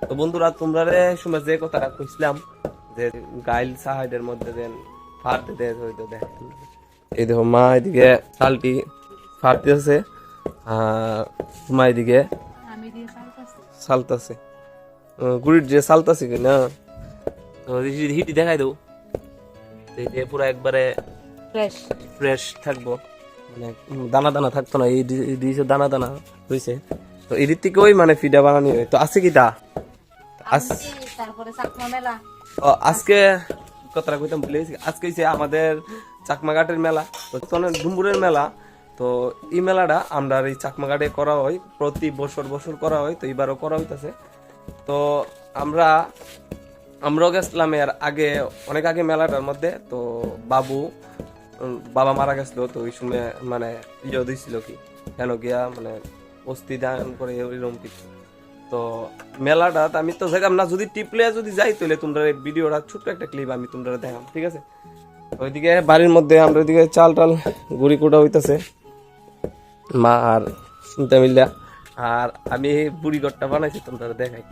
তো বন্ধুরা তোমরা সময় যে কথাটা কইছিলাম যে গাইল সাহাইডের মধ্যে দেন ফাড়তে দেয় হয়তো দেখ এই দেখো মা এদিকে চালটি ফাড়তেছে আর মা এদিকে সালতাছে গুড়ির যে সালতাছে কি না তো হিটি দেখাই দাও পুরো একবারে ফ্রেশ ফ্রেশ থাকবো মানে দানা দানা থাকতো না এই ডিশে দানা দানা হয়েছে তো এদিক থেকে ওই মানে ফিডা বানানি হয় তো আছে কিটা তারপরে চাকমা মেলা আজকে কথাটা কইতাম ভুলে গেছি আজকে হচ্ছে আমাদের চাকমাঘাটের মেলা তো ডুম্বুরের মেলা তো এই মেলাটা আমরা এই চাকমাঘাটে করা হয় প্রতি বছর বছর করা হয় তো এবারও করা হইতাছে তো আমরাও গেছিলাম এর আগে অনেক আগে মেলাটার মধ্যে তো বাবা মারা গেছিল তো ওই সময় মানে ইয়ে দিয়েছিল কি কেন গিয়া মানে অস্থি দান করে ওইরকম কিছু তো মেলাটা আমি তো দেখাম না যদি টিপলে যদি যাই তাহলে তোমরা এই ভিডিওটা ছোট্ট একটা ক্লিপ আমি তোমরা দেখাম ঠিক আছে ওইদিকে বাড়ির মধ্যে আমরা ওইদিকে চাল টাল গুড়ি কোটা হইতাছে মা আর শুনতে মিললা আর আমি বুড়ি ঘরটা বানাইছি তোমরা দেখাই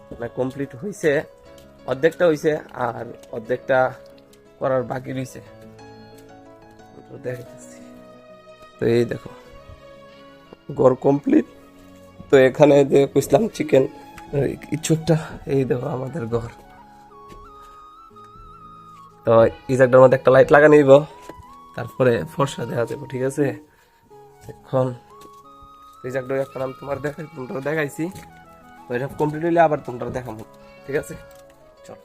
মানে কমপ্লিট হয়েছে অর্ধেকটা হয়েছে আর অর্ধেকটা করার বাকি রয়েছে দেখাইতেছি তো এই দেখো ঘর কমপ্লিট তো এখানে যে কইছিলাম চিকেন কিছু একটা এই দেখো আমাদের ঘর তো এই জায়গাটার মধ্যে একটা লাইট লাগানো দিব তারপরে ফর্সা দেখা যাবো ঠিক আছে এখন এই জায়গাটা একটা নাম তোমরা দেখাইছি তো এটা কমপ্লিট হইলে আবার তোমরা দেখাবো ঠিক আছে চল